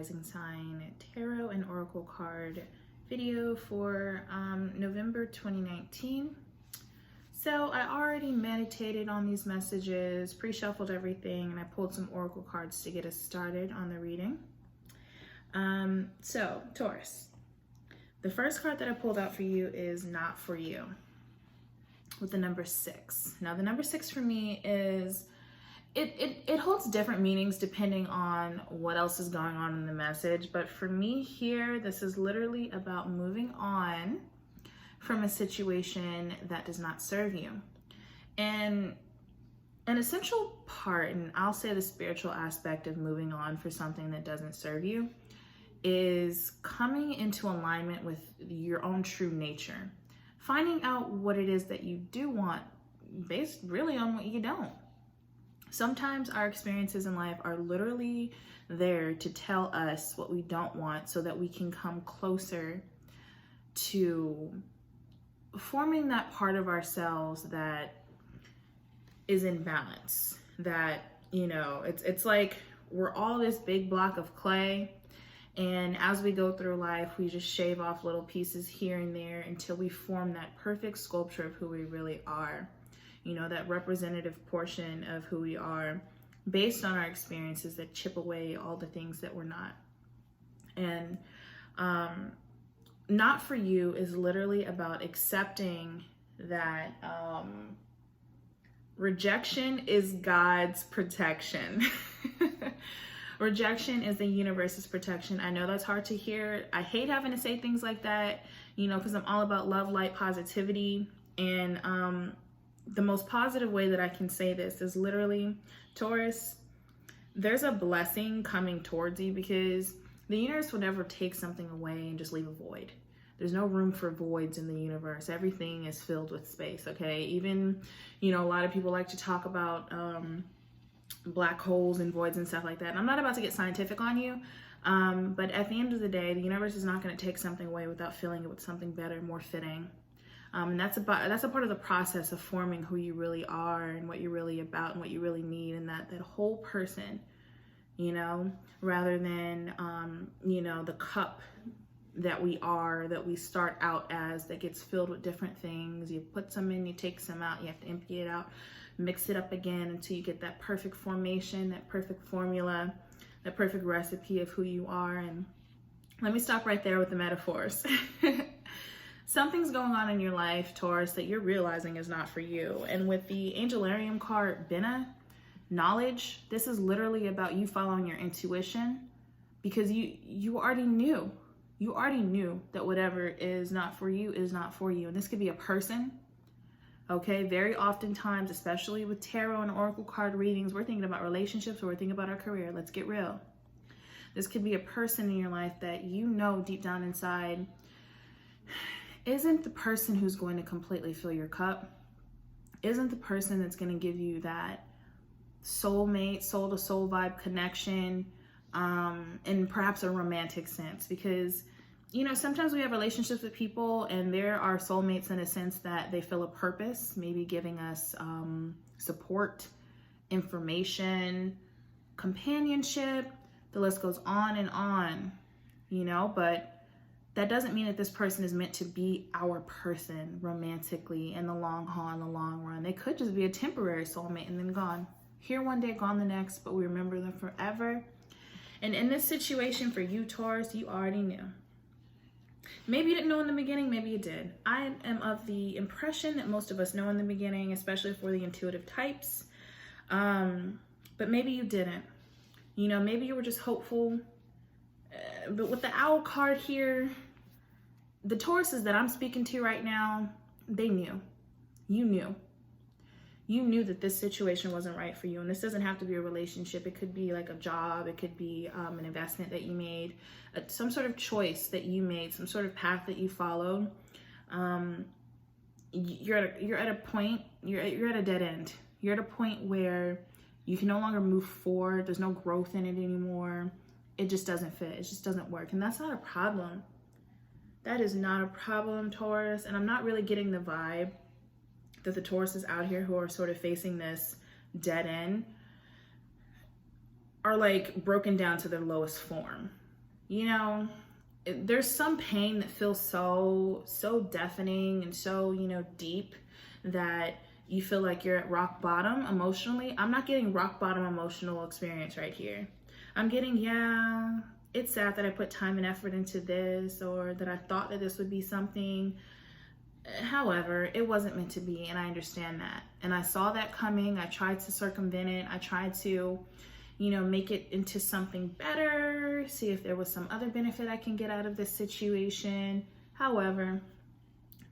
rising sign tarot and oracle card video for November 2019. So I already meditated on these messages, pre-shuffled everything, and I pulled some oracle cards to get us started on the reading. So Taurus, the first card that I pulled out for you is Not For You, with the number 6. Now the number 6 for me is, it holds different meanings depending on what else is going on in the message. But for me here, this is literally about moving on from a situation that does not serve you. And an essential part, and I'll say the spiritual aspect of moving on for something that doesn't serve you, is coming into alignment with your own true nature. Finding out what it is that you do want based really on what you don't. Sometimes our experiences in life are literally there to tell us what we don't want so that we can come closer to forming that part of ourselves that is in balance. That, you know, it's like we're all this big block of clay, and as we go through life, we just shave off little pieces here and there until we form that perfect sculpture of who we really are. You know, that representative portion of who we are based on our experiences that chip away all the things that we're not. And Not For You is literally about accepting that rejection is God's protection. Rejection is the universe's protection. I know that's hard to hear. I hate having to say things like that, you know, because I'm all about love, light, positivity. And the most positive way that I can say this is literally, Taurus, there's a blessing coming towards you, because the universe will never take something away and just leave a void. There's no room for voids in the universe. Everything is filled with space, okay? Even, you know, a lot of people like to talk about black holes and voids and stuff like that. And I'm not about to get scientific on you, but at the end of the day, the universe is not going to take something away without filling it with something better, more fitting. And that's a part of the process of forming who you really are and what you're really about and what you really need, and that whole person, you know, rather than, you know, the cup that we are, that we start out as, that gets filled with different things. You put some in, you take some out, you have to empty it out, mix it up again until you get that perfect formation, that perfect formula, that perfect recipe of who you are. And let me stop right there with the metaphors. Something's going on in your life, Taurus, that you're realizing is not for you. And with the Angelarium card, Bina, knowledge, this is literally about you following your intuition, because you already knew. You already knew that whatever is not for you is not for you. And this could be a person, okay? Very oftentimes, especially with tarot and oracle card readings, we're thinking about relationships or we're thinking about our career. Let's get real. This could be a person in your life that you know deep down inside isn't the person who's going to completely fill your cup, isn't the person that's going to give you that soulmate, soul-to-soul vibe connection, in perhaps a romantic sense. Because, you know, sometimes we have relationships with people and they're our soulmates in a sense that they fill a purpose, maybe giving us support, information, companionship, the list goes on and on, you know, but that doesn't mean that this person is meant to be our person romantically in the long haul, in the long run. They could just be a temporary soulmate and then gone. Here one day, gone the next, but we remember them forever. And in this situation for you, Taurus, you already knew. Maybe you didn't know in the beginning, maybe you did. I am of the impression that most of us know in the beginning, especially for the intuitive types. But maybe you didn't. You know, maybe you were just hopeful. But with the owl card here, the Tauruses that I'm speaking to right now, they knew. You knew. You knew that this situation wasn't right for you. And this doesn't have to be a relationship. It could be like a job. It could be an investment that you made, some sort of choice that you made, some sort of path that you followed. You're at a point, you're at a dead end. You're at a point where you can no longer move forward. There's no growth in it anymore. It just doesn't fit. It just doesn't work. And that's not a problem. That is not a problem, Taurus. And I'm not really getting the vibe that the Tauruses out here who are sort of facing this dead end are like broken down to their lowest form. you know, there's some pain that feels so deafening and so, you know, deep that you feel like you're at rock bottom emotionally. I'm not getting rock bottom emotional experience right here. I'm getting, yeah, it's sad that I put time and effort into this, or that I thought that this would be something. However, it wasn't meant to be, and I understand that. And I saw that coming. I tried to circumvent it. I tried to, you know, make it into something better, see if there was some other benefit I can get out of this situation. However,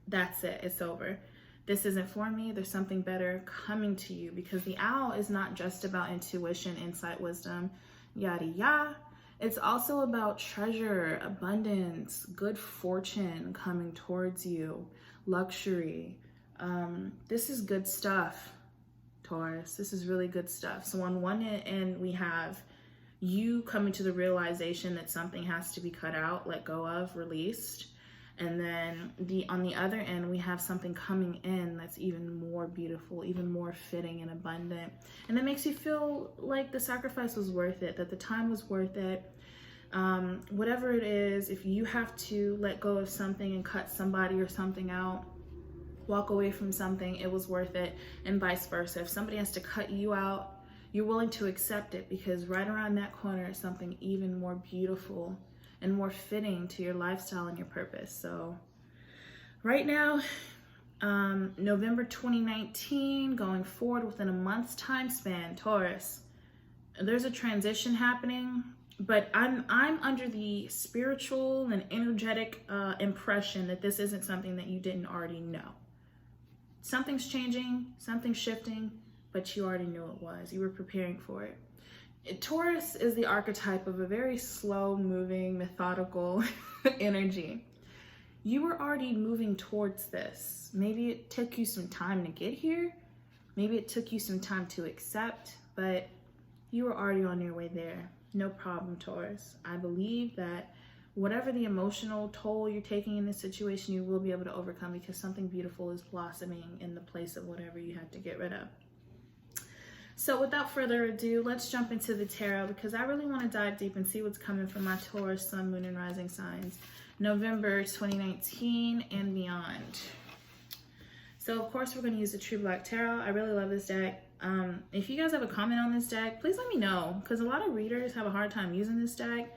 that's it. It's over. This isn't for me. There's something better coming to you, because the owl is not just about intuition, insight, wisdom, yada yada. It's also about treasure, abundance, good fortune coming towards you, luxury. This is good stuff, Taurus. This is really good stuff. So on one end, we have you coming to the realization that something has to be cut out, let go of, released. And then on the other end, we have something coming in that's even more beautiful, even more fitting and abundant. And that makes you feel like the sacrifice was worth it, that the time was worth it. Whatever it is, if you have to let go of something and cut somebody or something out, walk away from something, it was worth it, and vice versa. If somebody has to cut you out, you're willing to accept it, because right around that corner is something even more beautiful and more fitting to your lifestyle and your purpose. So right now, November 2019, going forward within a month's time span, Taurus, there's a transition happening, but I'm under the spiritual and energetic impression that this isn't something that you didn't already know. Something's changing, something's shifting, but you already knew it was. You were preparing for it. Taurus is the archetype of a very slow moving, methodical energy. You were already moving towards this. Maybe it took you some time to get here. Maybe it took you some time to accept, but you were already on your way there. No problem, Taurus. I believe that whatever the emotional toll you're taking in this situation, you will be able to overcome, because something beautiful is blossoming in the place of whatever you had to get rid of. So without further ado, let's jump into the tarot, because I really want to dive deep and see what's coming from my Taurus, Sun, Moon, and Rising signs, November 2019 and beyond. So of course we're going to use the True Black Tarot. I really love this deck. If you guys have a comment on this deck, please let me know, because a lot of readers have a hard time using this deck,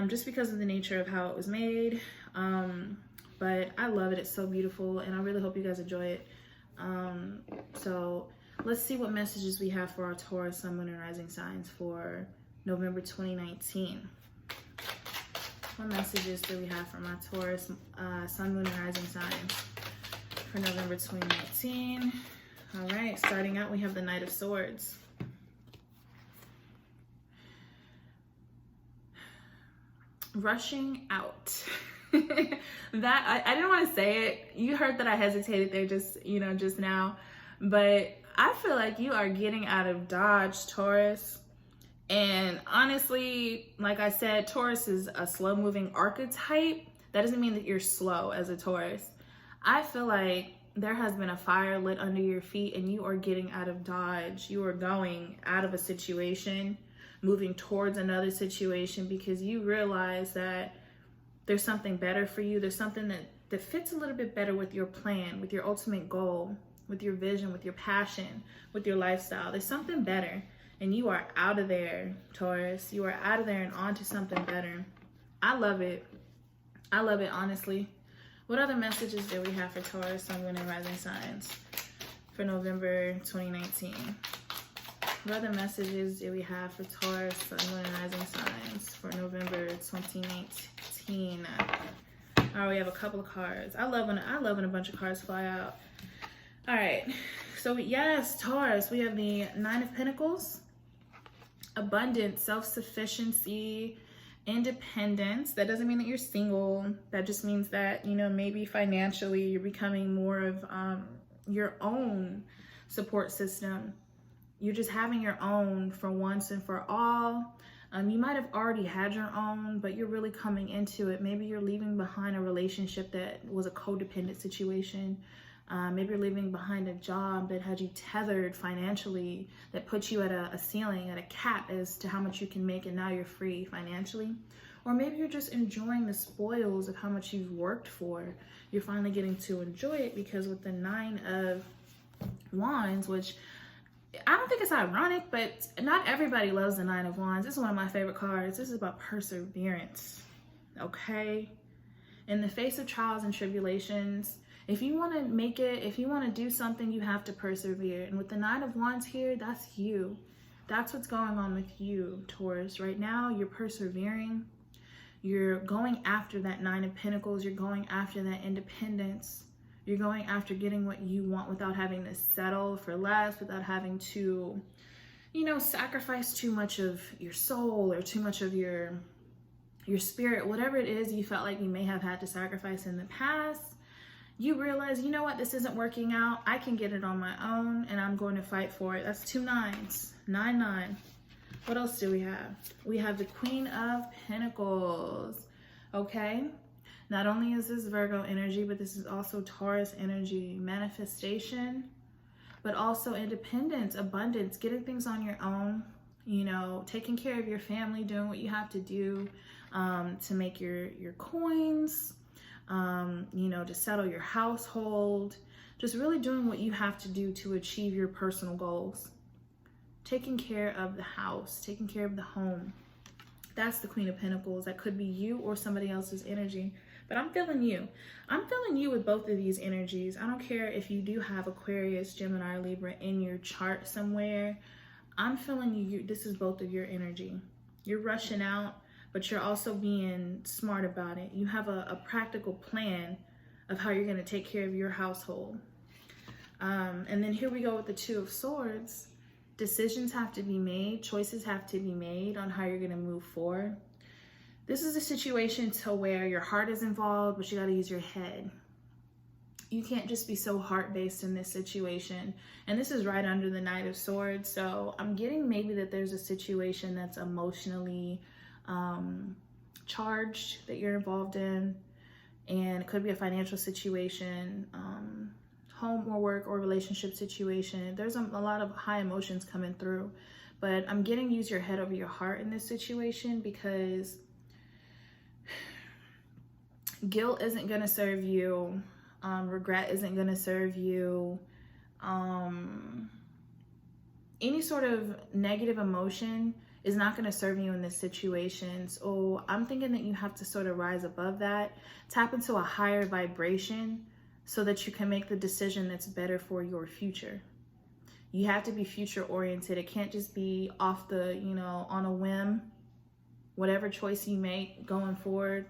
just because of the nature of how it was made. But I love it. It's so beautiful, and I really hope you guys enjoy it. So let's see what messages we have for our Taurus, Sun, Moon, and Rising signs for November 2019. What messages do we have for my Taurus, Sun, Moon, and Rising signs for November 2019? All right, starting out, we have the Knight of Swords. Rushing out. That I didn't want to say it. You heard that I hesitated there just now, but I feel like you are getting out of Dodge, Taurus. And honestly, like I said, Taurus is a slow moving archetype. That doesn't mean that you're slow as a Taurus. I feel like there has been a fire lit under your feet, and you are getting out of Dodge. You are going out of a situation, moving towards another situation, because you realize that there's something better for you. There's something that fits a little bit better with your plan, with your ultimate goal, with your vision, with your passion, with your lifestyle. There's something better, and you are out of there, Taurus. You are out of there and on to something better. I love it. I love it, honestly. What other messages do we have for Taurus, Sun, Moon, and Rising signs for November 2019? What other messages do we have for Taurus, Sun, Moon, and Rising signs for November 2019? Oh, we have a couple of cards. I love when a bunch of cards fly out. All right, so yes, Taurus, we have the Nine of Pentacles, abundance, self-sufficiency, independence. That doesn't mean that you're single. That just means that, maybe financially you're becoming more of your own support system. You're just having your own for once and for all. You might have already had your own, but you're really coming into it. Maybe you're leaving behind a relationship that was a codependent situation. Maybe you're leaving behind a job that had you tethered financially, that put you at a ceiling, at a cap as to how much you can make, and now you're free financially. Or maybe you're just enjoying the spoils of how much you've worked for. You're finally getting to enjoy it, because with the 9 of Wands, which I don't think it's ironic, but not everybody loves the 9 of Wands. This is one of my favorite cards. This is about perseverance, okay? In the face of trials and tribulations, if you want to make it, if you want to do something, you have to persevere. And with the 9 of Wands here, that's you. That's what's going on with you, Taurus. Right now, you're persevering. You're going after that 9 of Pentacles. You're going after that independence. You're going after getting what you want without having to settle for less, without having to, you know, sacrifice too much of your soul or too much of your spirit. Whatever it is you felt like you may have had to sacrifice in the past, you realize, you know what, this isn't working out. I can get it on my own, and I'm going to fight for it. That's 2 9s. 9, 9. What else do we have? We have the Queen of Pentacles, okay? Not only is this Virgo energy, but this is also Taurus energy, manifestation, but also independence, abundance, getting things on your own, you know, taking care of your family, doing what you have to do to make your coins, you know, to settle your household, just really doing what you have to do to achieve your personal goals. Taking care of the house, taking care of the home. That's the Queen of Pentacles. That could be you or somebody else's energy. But I'm feeling you. I'm feeling you with both of these energies. I don't care if you do have Aquarius, Gemini, or Libra in your chart somewhere. I'm feeling you. This is both of your energy. You're rushing out, but you're also being smart about it. You have a practical plan of how you're going to take care of your household. And then here we go with the 2 of Swords. Decisions have to be made. Choices have to be made on how you're going to move forward. This is a situation to where your heart is involved, but you got to use your head. You can't just be so heart-based in this situation. And this is right under the Knight of Swords. So I'm getting maybe that there's a situation that's emotionally charged that you're involved in. And it could be a financial situation, home or work or relationship situation. There's a lot of high emotions coming through. But I'm getting use your head over your heart in this situation, because guilt isn't going to serve you. Regret isn't going to serve you. Any sort of negative emotion is not going to serve you in this situation. So I'm thinking that you have to sort of rise above that, tap into a higher vibration so that you can make the decision that's better for your future. You have to be future oriented. It can't just be off the, you know, on a whim. Whatever choice you make going forward,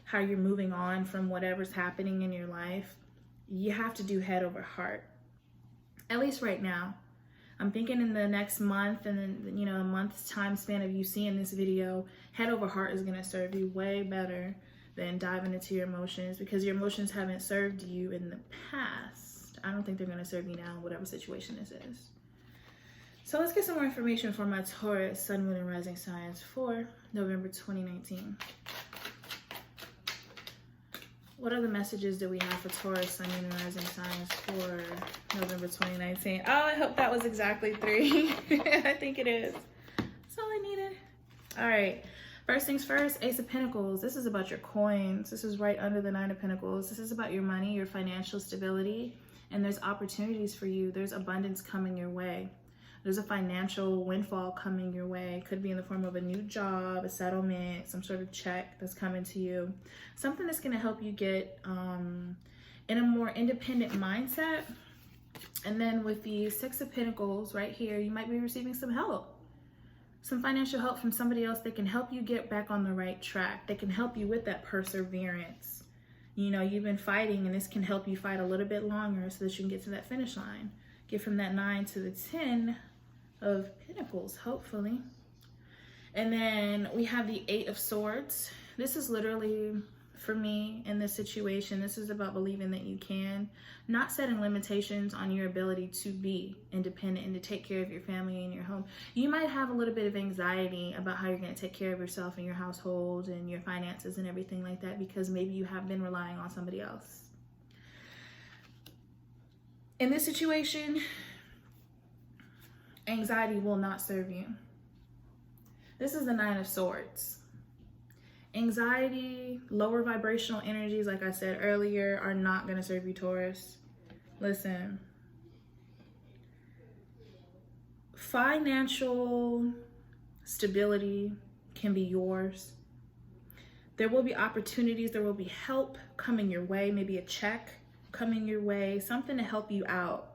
how you're moving on from whatever's happening in your life, you have to do head over heart. At least right now. I'm thinking in the next month, and then, you know, a month's time span of you seeing this video, head over heart is going to serve you way better than diving into your emotions, because your emotions haven't served you in the past. I don't think they're going to serve you now, whatever situation this is. So let's get some more information for my Taurus, Sun, Moon, and Rising signs for November 2019. What other messages do we have for Taurus, Sun, Moon, and Rising signs for November 2019? Oh, I hope that was exactly 3. I think it is. That's all I needed. All right. First things first, Ace of Pentacles. This is about your coins. This is right under the 9 of Pentacles. This is about your money, your financial stability, and there's opportunities for you. There's abundance coming your way. There's a financial windfall coming your way. It could be in the form of a new job, a settlement, some sort of check that's coming to you. Something that's going to help you get in a more independent mindset. And then with the 6 of Pentacles right here, you might be receiving some help. Some financial help from somebody else that can help you get back on the right track. That can help you with that perseverance. You know, you've been fighting, and this can help you fight a little bit longer so that you can get to that finish line. Get from that 9 to the 10 of Pentacles, hopefully. And then we have the 8 of Swords. This is literally, for me, in this situation, this is about believing that you can, not setting limitations on your ability to be independent and to take care of your family and your home. You might have a little bit of anxiety about how you're going to take care of yourself and your household and your finances and everything like that, because maybe you have been relying on somebody else. In this situation, anxiety will not serve you. This is the 9 of Swords. Anxiety, lower vibrational energies, like I said earlier, are not going to serve you, Taurus. Listen, financial stability can be yours. There will be opportunities, there will be help coming your way, maybe a check coming your way, something to help you out,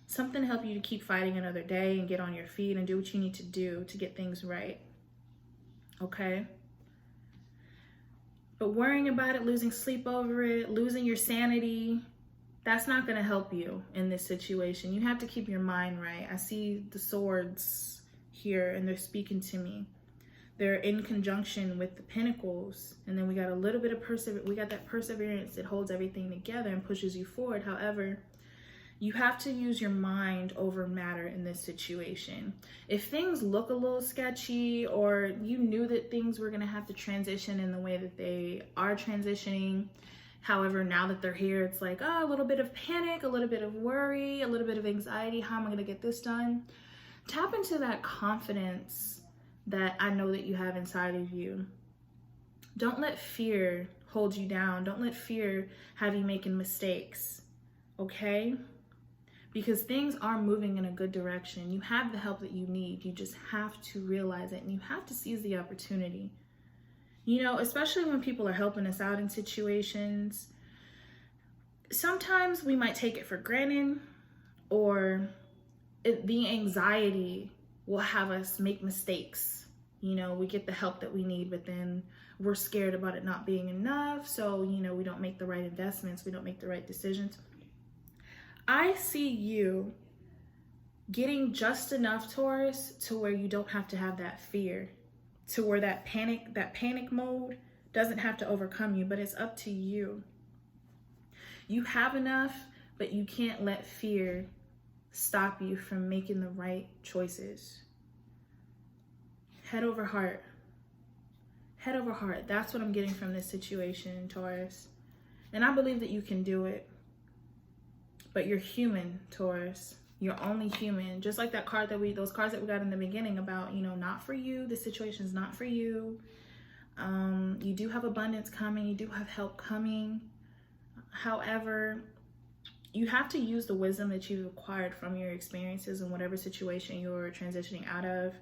something to help you to keep fighting another day and get on your feet and do what you need to do to get things right. Okay? But worrying about it, losing sleep over it, losing your sanity, that's not going to help you in this situation. You have to keep your mind right. I see the swords here and they're speaking to me. They're in conjunction with the pentacles. And then we got a little bit of perseverance. We got that perseverance that holds everything together and pushes you forward. However, you have to use your mind over matter in this situation. If things look a little sketchy, or you knew that things were going to have to transition in the way that they are transitioning, however, now that they're here, it's like, oh, a little bit of panic, a little bit of worry, a little bit of anxiety. How am I going to get this done? Tap into that confidence that I know that you have inside of you. Don't let fear hold you down. Don't let fear have you making mistakes, okay? Because things are moving in a good direction. You have the help that you need. You just have to realize it, and you have to seize the opportunity. You know, especially when people are helping us out in situations, sometimes we might take it for granted, or the anxiety will have us make mistakes. You know, we get the help that we need, but then we're scared about it not being enough. So, you know, we don't make the right investments. We don't make the right decisions. I see you getting just enough, Taurus, to where you don't have to have that fear, to where that panic mode doesn't have to overcome you, but it's up to you. You have enough, but you can't let fear stop you from making the right choices. Head over heart. Head over heart. That's what I'm getting from this situation, Taurus. And I believe that you can do it. But you're human, Taurus. You're only human. Just like that card those cards that we got in the beginning about, you know, not for you. The situation's not for you. You do have abundance coming. You do have help coming. However, you have to use the wisdom that you've acquired from your experiences in whatever situation you're transitioning out of,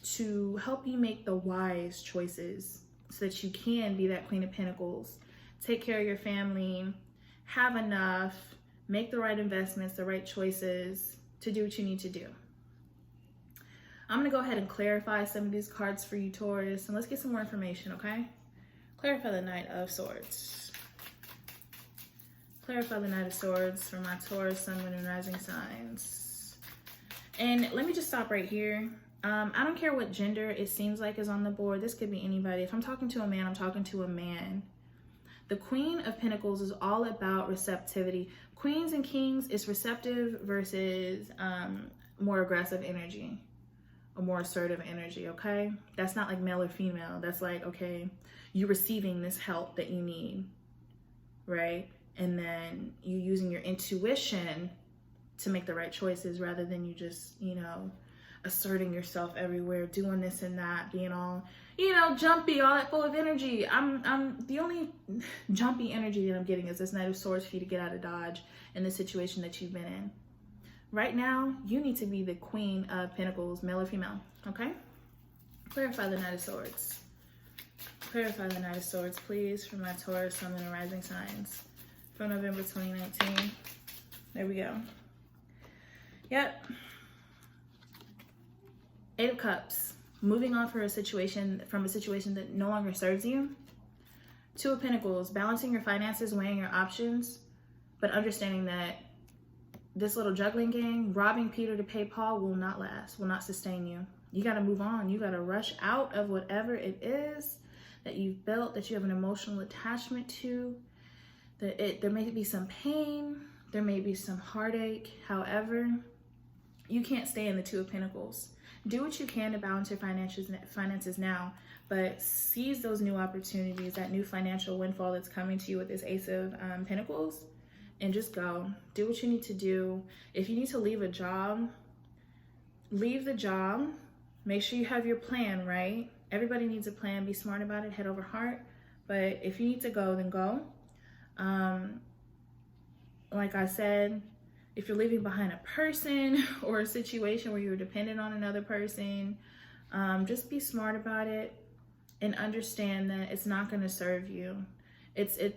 to help you make the wise choices so that you can be that Queen of Pentacles, take care of your family, have enough, make the right investments, the right choices to do what you need to do. I'm going to go ahead and clarify some of these cards for you, Taurus, and let's get some more information, okay? Clarify the Knight of Swords. Clarify the Knight of Swords for my Taurus, Sun, Moon, and Rising signs. And let me just stop right here. I don't care what gender it seems like is on the board. This could be anybody. If I'm talking to a man, I'm talking to a man. The Queen of Pentacles is all about receptivity. Queens and kings is receptive versus more aggressive energy, a more assertive energy, okay? That's not like male or female. That's like, okay, you're receiving this help that you need, right? And then you using your intuition to make the right choices rather than you just, you know, asserting yourself everywhere, doing this and that, being all, you know, jumpy, all that full of energy. I'm the only jumpy energy that I'm getting is this Knight of Swords for you to get out of Dodge in the situation that you've been in. Right now, you need to be the Queen of Pentacles, male or female, okay? Clarify the Knight of Swords. Clarify the Knight of Swords, please, for my Taurus, Sun, and Rising signs for November 2019. There we go. Yep. Eight of Cups. Moving on from a situation that no longer serves you. Two of Pentacles. Balancing your finances, weighing your options, but understanding that this little juggling game, robbing Peter to pay Paul, will not last, will not sustain you. You got to move on. You got to rush out of whatever it is that you've built, that you have an emotional attachment to. There may be some pain. There may be some heartache. However, you can't stay in the Two of Pentacles. Do what you can to balance your finances now, but seize those new opportunities, that new financial windfall that's coming to you with this Ace of Pentacles, and just go. Do what you need to do. If you need to leave a job, leave the job. Make sure you have your plan, right? Everybody needs a plan. Be smart about it, head over heart. But if you need to go, then go. Like I said, if you're leaving behind a person or a situation where you're dependent on another person, just be smart about it and understand that it's not going to serve you.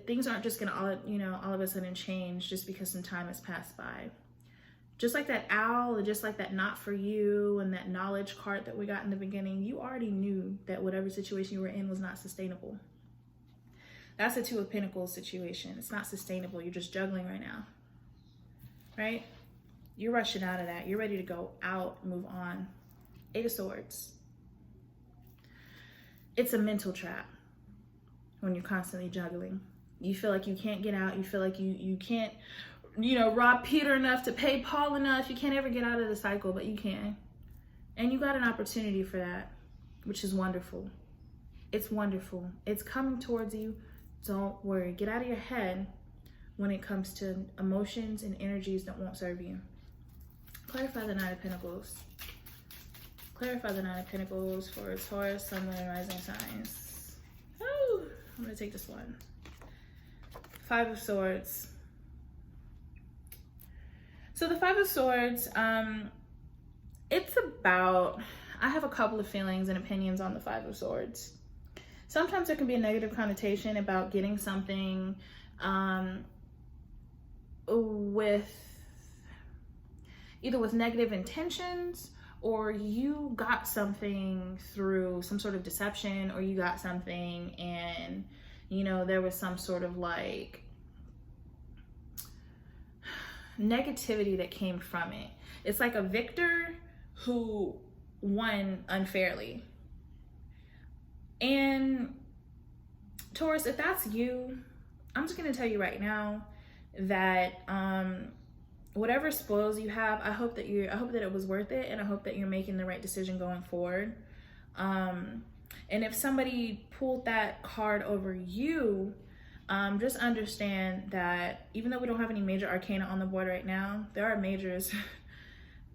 Things aren't just going to all of a sudden change just because some time has passed by. Just like that owl, and just like that not for you and that knowledge card that we got in the beginning, you already knew that whatever situation you were in was not sustainable. That's a Two of Pentacles situation. It's not sustainable. You're just juggling right now, right? You're rushing out of that. You're ready to go out, move on. Eight of Swords. It's a mental trap when you're constantly juggling. You feel like you can't get out. You feel like you can't, rob Peter enough to pay Paul enough. You can't ever get out of the cycle, but you can. And you got an opportunity for that, which is wonderful. It's wonderful. It's coming towards you. Don't worry. Get out of your head when it comes to emotions and energies that won't serve you. Clarify the Nine of Pentacles. Clarify the Nine of Pentacles for Taurus, Sun, Moon, and Rising signs. Oh, I'm going to take this one. Five of Swords. So the Five of Swords, it's about, I have a couple of feelings and opinions on the Five of Swords. Sometimes there can be a negative connotation about getting something either with negative intentions, or you got something through some sort of deception, or you got something and, there was some sort of like negativity that came from it. It's like a victor who won unfairly. And Taurus, if that's you, I'm just going to tell you right now that whatever spoils you have, I hope that it was worth it, and I hope that you're making the right decision going forward. And if somebody pulled that card over you, just understand that even though we don't have any major arcana on the board right now, there are majors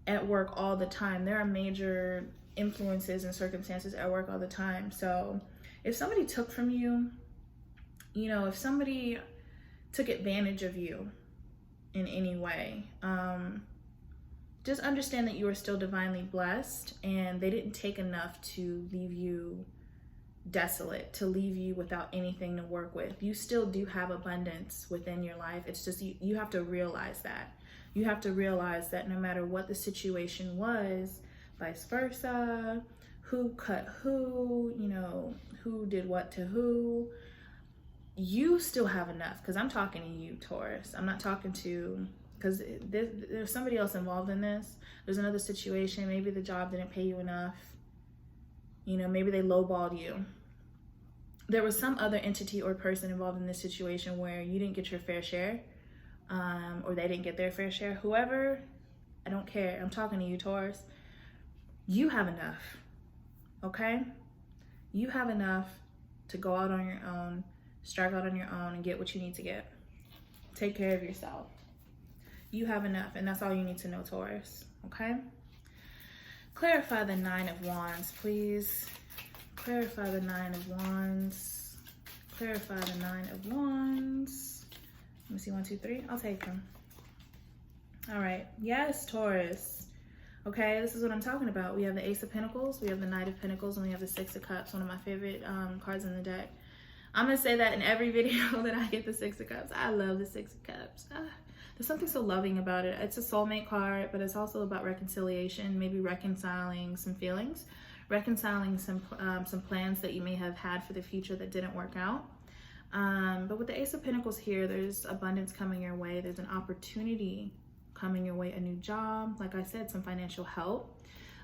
at work all the time. There are major influences and circumstances at work all the time. So if somebody took from you, if somebody took advantage of you in any way, just understand that you are still divinely blessed, and they didn't take enough to leave you desolate, to leave you without anything to work with. You still do have abundance within your life. It's just you have to realize that. You have to realize that no matter what the situation was, vice versa, who cut who, who did what to who, you still have enough. Because I'm talking to you, Taurus. I'm not talking to, because there's somebody else involved in this. There's another situation. Maybe the job didn't pay you enough. Maybe they lowballed you. There was some other entity or person involved in this situation where you didn't get your fair share, or they didn't get their fair share. Whoever, I don't care. I'm talking to you, Taurus. You have enough, okay? You have enough to go out on your own, strike out on your own, and get what you need to get. Take care of yourself. You have enough, and that's all you need to know, Taurus, okay? Clarify the Nine of Wands, please. Clarify the Nine of Wands. Clarify the Nine of Wands. Let me see, 1, 2, 3. I'll take them. All right. Yes, Taurus. Okay, this is what I'm talking about. We have the Ace of Pentacles, we have the Knight of Pentacles, and we have the Six of Cups, one of my favorite cards in the deck. I'm going to say that in every video that I get the Six of Cups. I love the Six of Cups. There's something so loving about it. It's a soulmate card, but it's also about reconciliation, maybe reconciling some feelings, reconciling some plans that you may have had for the future that didn't work out. But with the Ace of Pentacles here, there's abundance coming your way. There's an opportunity coming your way, a new job, like I said, some financial help.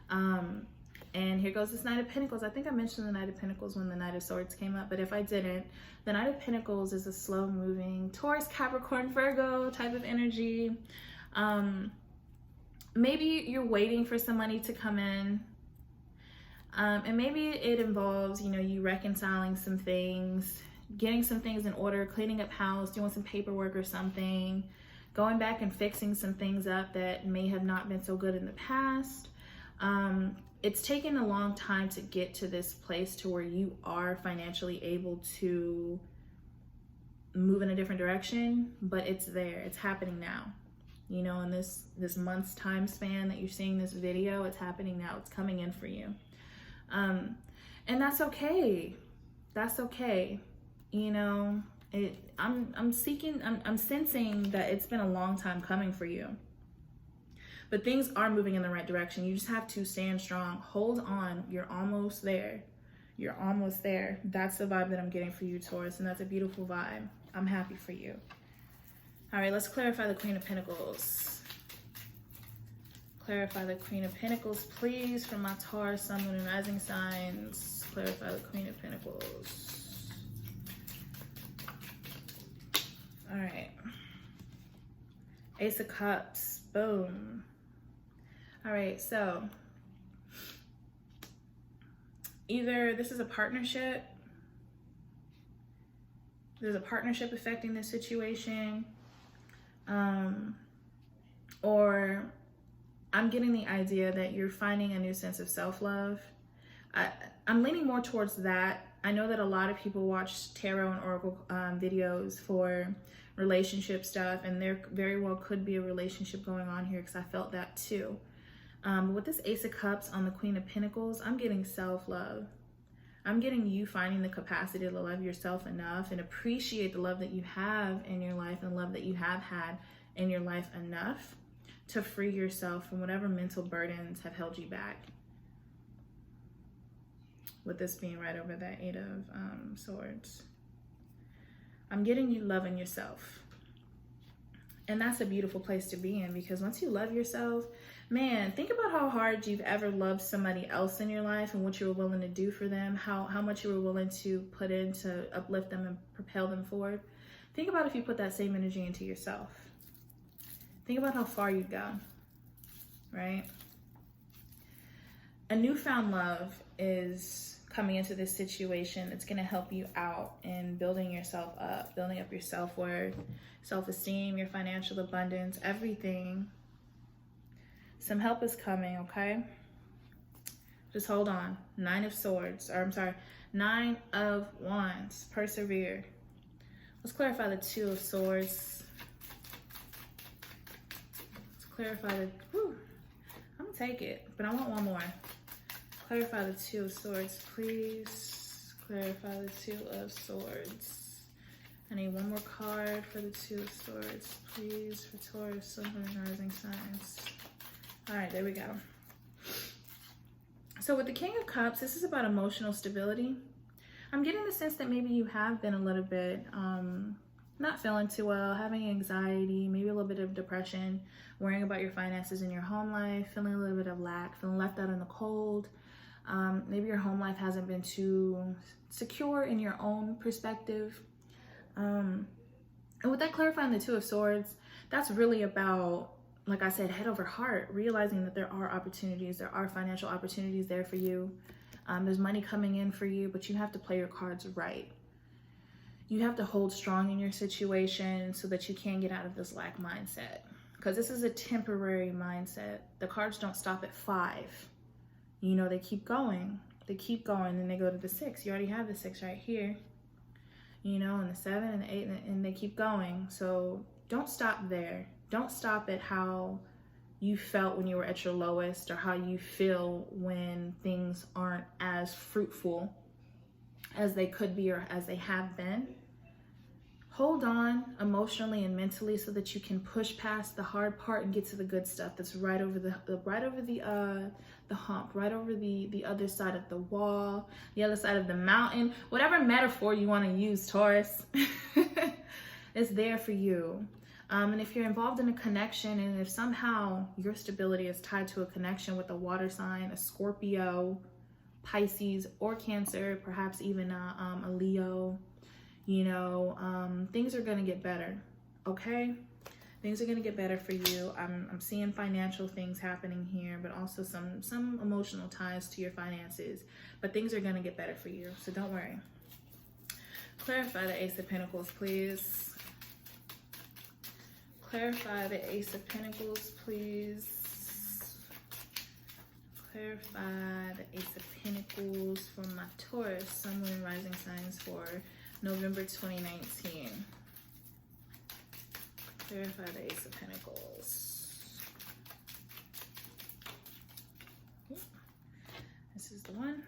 And here goes this Knight of Pentacles. I think I mentioned the Knight of Pentacles when the Knight of Swords came up, but if I didn't, the Knight of Pentacles is a slow moving Taurus, Capricorn, Virgo type of energy. Maybe you're waiting for some money to come in. And maybe it involves, you reconciling some things, getting some things in order, cleaning up house, doing some paperwork or something, going back and fixing some things up that may have not been so good in the past. it's taken a long time to get to this place to where you are financially able to move in a different direction, but it's there. It's happening now. You know, in this month's time span that you're seeing this video, it's happening now. It's coming in for you. And that's okay. That's okay. You know, I'm sensing that it's been a long time coming for you. But things are moving in the right direction. You just have to stand strong. Hold on. You're almost there. You're almost there. That's the vibe that I'm getting for you, Taurus, and that's a beautiful vibe. I'm happy for you. All right, let's clarify the Queen of Pentacles. Clarify the Queen of Pentacles, please, for my Taurus, Sun, Moon, and Rising signs. Clarify the Queen of Pentacles. All right. Ace of Cups. Boom. All right, so either this is a partnership. There's a partnership affecting this situation. Or I'm getting the idea that you're finding a new sense of self-love. I'm leaning more towards that. I know that a lot of people watch tarot and oracle videos for relationship stuff, and there very well could be a relationship going on here, because I felt that too. But with this Ace of Cups on the Queen of Pentacles, I'm getting self-love. I'm getting you finding the capacity to love yourself enough and appreciate the love that you have in your life and the love that you have had in your life enough to free yourself from whatever mental burdens have held you back. With this being right over that Eight of Swords. I'm getting you loving yourself. And that's a beautiful place to be in, because once you love yourself, man, think about how hard you've ever loved somebody else in your life and what you were willing to do for them, how much you were willing to put in to uplift them and propel them forward. Think about if you put that same energy into yourself. Think about how far you'd go, right? A newfound love is coming into this situation. It's going to help you out in building yourself up, building up your self-worth, self-esteem, your financial abundance, everything. Some help is coming, okay? Just hold on. Nine of Swords, or I'm sorry, Nine of Wands. Persevere. Let's clarify the Two of Swords. Let's clarify the, I'm gonna take it, but I want one more. Clarify the Two of Swords, please. Clarify the Two of Swords. I need one more card for the Two of Swords, please, for Taurus, Sun, and Rising signs. All right, there we go. So with the King of Cups, this is about emotional stability. I'm getting the sense that maybe you have been a little bit not feeling too well, having anxiety, maybe a little bit of depression, worrying about your finances in your home life, feeling a little bit of lack, feeling left out in the cold. Maybe your home life hasn't been too secure in your own perspective. And with that clarifying the Two of Swords, that's really about, like I said, head over heart, realizing that there are opportunities, there are financial opportunities there for you. There's money coming in for you, but you have to play your cards right. You have to hold strong in your situation so that you can get out of this lack mindset, because this is a temporary mindset. The cards don't stop at 5. You know, they keep going. They keep going, and they go to the 6. You already have the 6 right here. You know, and the 7 and the 8, and they keep going. So don't stop there. Don't stop at how you felt when you were at your lowest, or how you feel when things aren't as fruitful as they could be or as they have been. Hold on emotionally and mentally so that you can push past the hard part and get to the good stuff that's right over the hump, right over the other side of the wall, the other side of the mountain, whatever metaphor you want to use, Taurus. It's there for you. And if you're involved in a connection, and if somehow your stability is tied to a connection with a water sign, a Scorpio, Pisces, or Cancer, perhaps even a Leo, you know, things are going to get better, okay? Things are going to get better for you. I'm seeing financial things happening here, but also some emotional ties to your finances. But things are going to get better for you, so don't worry. Clarify the Ace of Pentacles, please. Clarify the Ace of Pentacles, please. Clarify the Ace of Pentacles for my Taurus, Sun, Moon, and Rising signs for November 2019. Clarify the Ace of Pentacles. This is the one.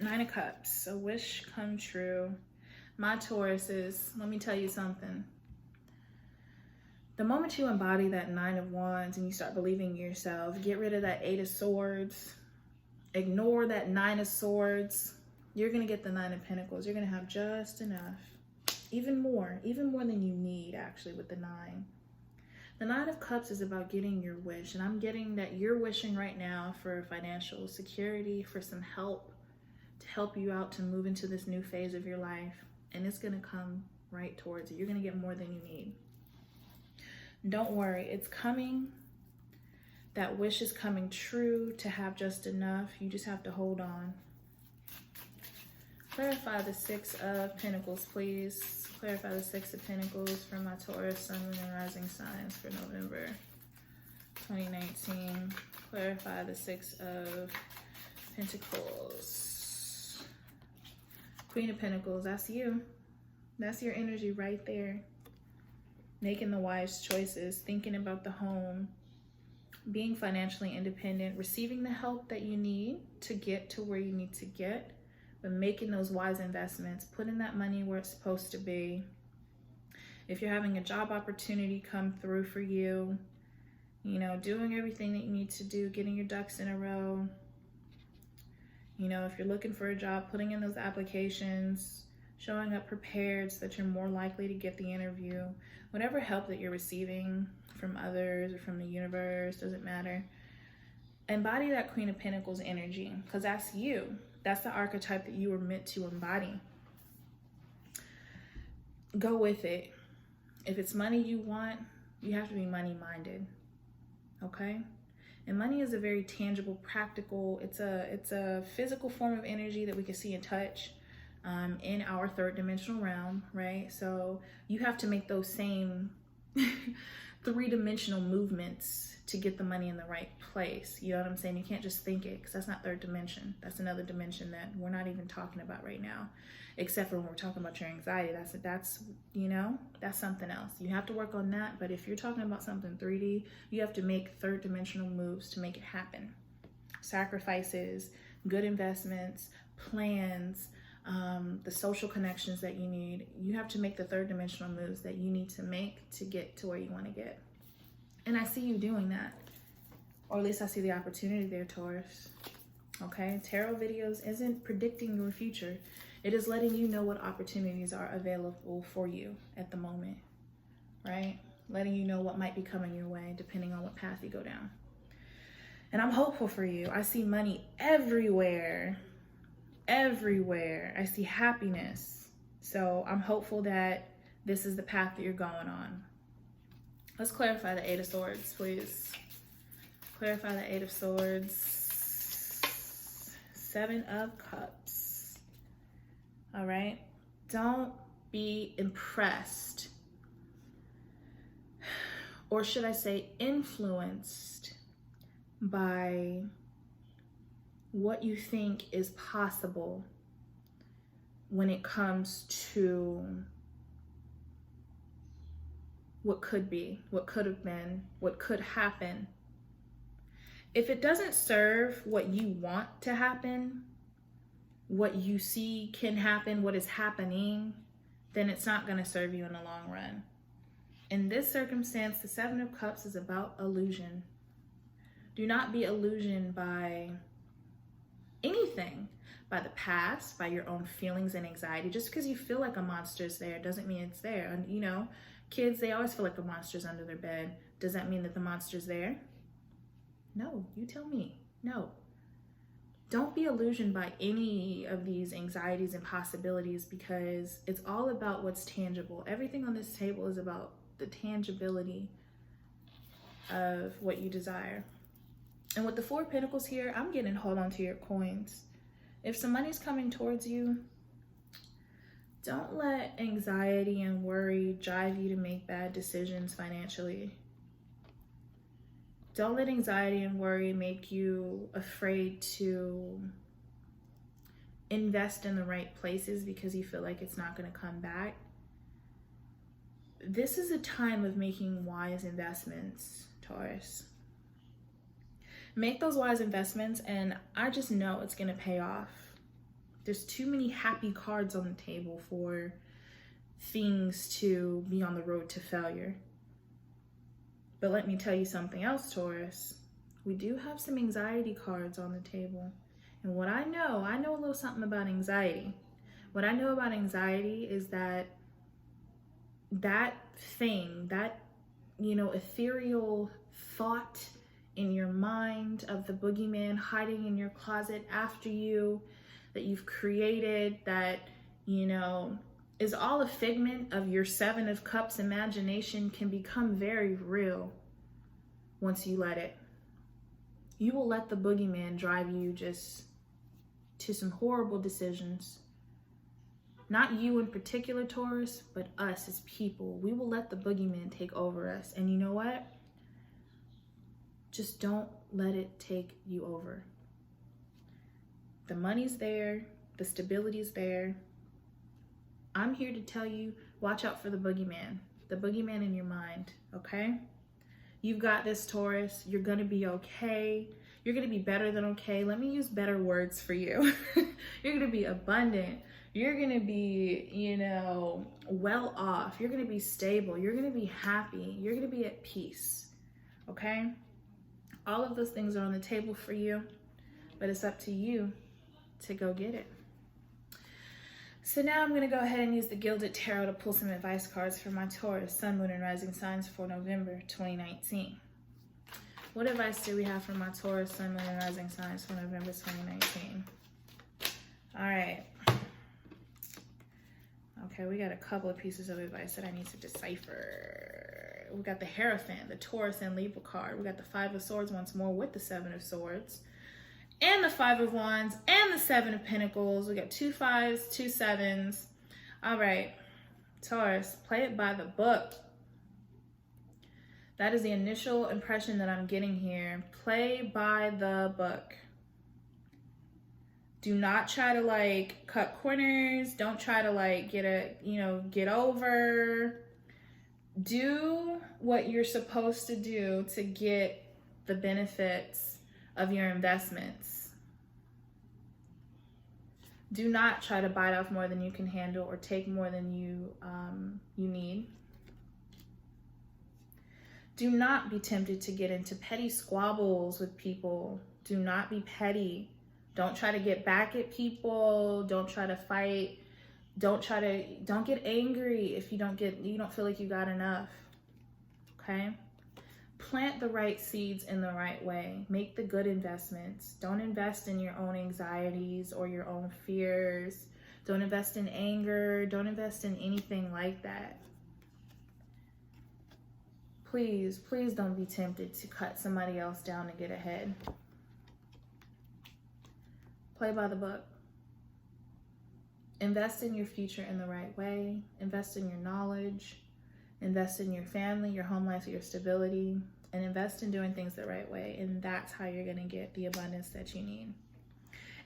Nine of Cups, a wish come true. My Tauruses, let me tell you something. The moment you embody that Nine of Wands and you start believing in yourself, get rid of that Eight of Swords, ignore that Nine of Swords, you're going to get the Nine of Pentacles. You're going to have just enough. Even more than you need, actually, with the Nine. The Nine of Cups is about getting your wish. And I'm getting that you're wishing right now for financial security, for some help, to help you out to move into this new phase of your life. And it's going to come right towards you. You're going to get more than you need. Don't worry, it's coming. That wish is coming true to have just enough. You just have to hold on. Clarify the Six of Pentacles, please. Clarify the Six of Pentacles for my Taurus, Sun, Moon, and Rising signs for November 2019. Clarify the Six of Pentacles. Queen of Pentacles, that's you. That's your energy right there. Making the wise choices, thinking about the home, being financially independent, receiving the help that you need to get to where you need to get, but making those wise investments, putting that money where it's supposed to be. If you're having a job opportunity come through for you, you know, doing everything that you need to do, getting your ducks in a row. You know, if you're looking for a job, putting in those applications, showing up prepared so that you're more likely to get the interview. Whatever help that you're receiving from others or from the universe, doesn't matter. Embody that Queen of Pentacles energy, because that's you. That's the archetype that you were meant to embody. Go with it. If it's money you want, you have to be money-minded, okay? And money is a very tangible, practical, it's a physical form of energy that we can see and touch. In our third dimensional realm, right? So you have to make those same three-dimensional movements to get the money in the right place. You know what I'm saying? You can't just think it, because that's not third dimension. That's another dimension that we're not even talking about right now, except for when we're talking about your anxiety. That's you know, that's something else. You have to work on that. But if you're talking about something 3D, you have to make third dimensional moves to make it happen. Sacrifices, good investments, plans, the social connections that you need. You have to make the third dimensional moves that you need to make to get to where you want to get. And I see you doing that. Or at least I see the opportunity there, Taurus. Okay, tarot videos isn't predicting your future. It is letting you know what opportunities are available for you at the moment, right? Letting you know what might be coming your way depending on what path you go down. And I'm hopeful for you. I see money everywhere. Everywhere. I see happiness. So I'm hopeful that this is the path that you're going on. Let's clarify the Eight of Swords, please. Clarify the Eight of Swords. Seven of Cups. All right. Don't be impressed, or should I say influenced, by what you think is possible when it comes to what could be, what could have been, what could happen. If it doesn't serve what you want to happen, what you see can happen, what is happening, then it's not going to serve you in the long run. In this circumstance, the Seven of Cups is about illusion. Do not be illusioned by anything, by the past, by your own feelings and anxiety. Just because you feel like a monster's there doesn't mean it's there. And you know, kids, they always feel like a monster's under their bed. Does that mean that the monster's there? No, you tell me. No. Don't be illusioned by any of these anxieties and possibilities, because it's all about what's tangible. Everything on this table is about the tangibility of what you desire. And with the Four of Pentacles here, I'm getting hold on to your coins. If some money's coming towards you, don't let anxiety and worry drive you to make bad decisions financially. Don't let anxiety and worry make you afraid to invest in the right places because you feel like it's not going to come back. This is a time of making wise investments, Taurus. Make those wise investments, and I just know it's going to pay off. There's too many happy cards on the table for things to be on the road to failure. But let me tell you something else, Taurus. We do have some anxiety cards on the table. And what I know a little something about anxiety. What I know about anxiety is that thing, that, ethereal thought in your mind of the boogeyman hiding in your closet after you, that you've created, that, is all a figment of your Seven of Cups imagination, can become very real once you let it. You will let the boogeyman drive you just to some horrible decisions. Not you in particular, Taurus, but us as people. We will let the boogeyman take over us. And you know what? Just don't let it take you over. The money's there. The stability's there. I'm here to tell you, watch out for the boogeyman in your mind, okay? You've got this, Taurus. You're going to be okay. You're going to be better than okay. Let me use better words for you. You're going to be abundant. You're going to be, well off. You're going to be stable. You're going to be happy. You're going to be at peace, okay? All of those things are on the table for you, but it's up to you to go get it. So now I'm going to go ahead and use the Gilded Tarot to pull some advice cards for my Taurus, Sun, Moon, and Rising signs for November 2019. What advice do we have for my Taurus, Sun, Moon, and Rising signs for November 2019? All right. Okay, we got a couple of pieces of advice that I need to decipher. We got the Hierophant, the Taurus and Libra card. We got the Five of Swords once more with the Seven of Swords. And the Five of Wands, and the Seven of Pentacles. We got 2 5s, 2 7s. All right, Taurus, play it by the book. That is the initial impression that I'm getting here. Play by the book. Do not try to cut corners. Don't try to get over. Do what you're supposed to do to get the benefits of your investments. Do not try to bite off more than you can handle or take more than you need. Do not be tempted to get into petty squabbles with people. Do not be petty. Don't try to get back at people. Don't try to fight. Don't get angry if you don't feel like you got enough. Okay? Plant the right seeds in the right way. Make the good investments. Don't invest in your own anxieties or your own fears. Don't invest in anger. Don't invest in anything like that. Please, please don't be tempted to cut somebody else down to get ahead. Play by the book. Invest in your future in the right way. Invest in your knowledge. Invest in your family, your home life, your stability, and invest in doing things the right way. And that's how you're going to get the abundance that you need.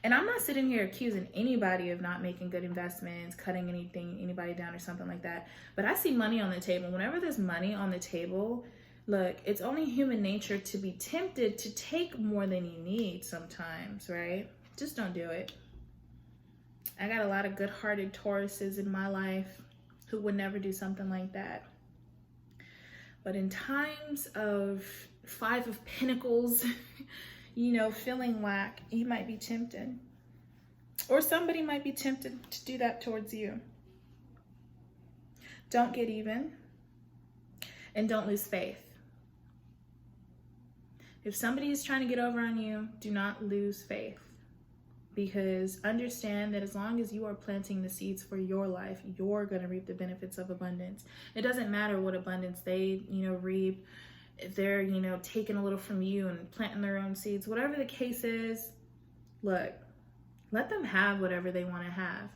And I'm not sitting here accusing anybody of not making good investments, cutting anybody down or something like that. But I see money on the table. Whenever there's money on the table, look, it's only human nature to be tempted to take more than you need sometimes, right? Just don't do it. I got a lot of good-hearted Tauruses in my life who would never do something like that. But in times of Five of Pentacles, feeling lack, you might be tempted. Or somebody might be tempted to do that towards you. Don't get even. And don't lose faith. If somebody is trying to get over on you, do not lose faith. Because understand that as long as you are planting the seeds for your life, you're going to reap the benefits of abundance. It doesn't matter what abundance they, reap. If they're, taking a little from you and planting their own seeds, whatever the case is, look, let them have whatever they want to have.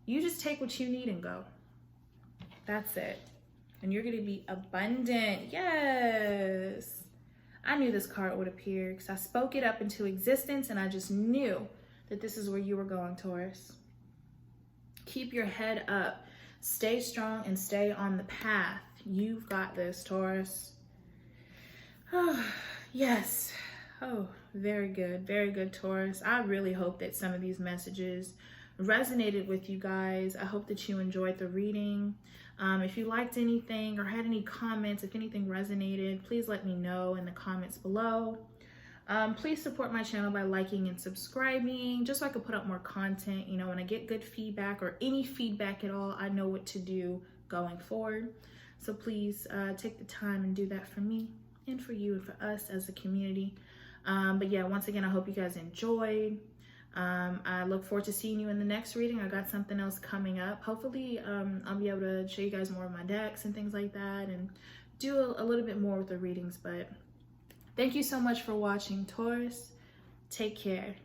You just take what you need and go. That's it. And you're going to be abundant. Yes. I knew this card would appear because I spoke it up into existence, and I just knew that this is where you were going, Taurus. Keep your head up. Stay strong and stay on the path. You've got this, Taurus. Oh, yes. Oh, very good, Taurus. I really hope that some of these messages resonated with you guys. I hope that you enjoyed the reading. If you liked anything or had any comments, if anything resonated, please let me know in the comments below. Please support my channel by liking and subscribing, just so I can put up more content. You know, when I get good feedback or any feedback at all, I know what to do going forward. So please take the time and do that for me and for you and for us as a community. But yeah, once again, I hope you guys enjoyed. I look forward to seeing you in the next reading. I got something else coming up. Hopefully, I'll be able to show you guys more of my decks and things like that, and do a little bit more with the readings. But thank you so much for watching, Taurus. Take care.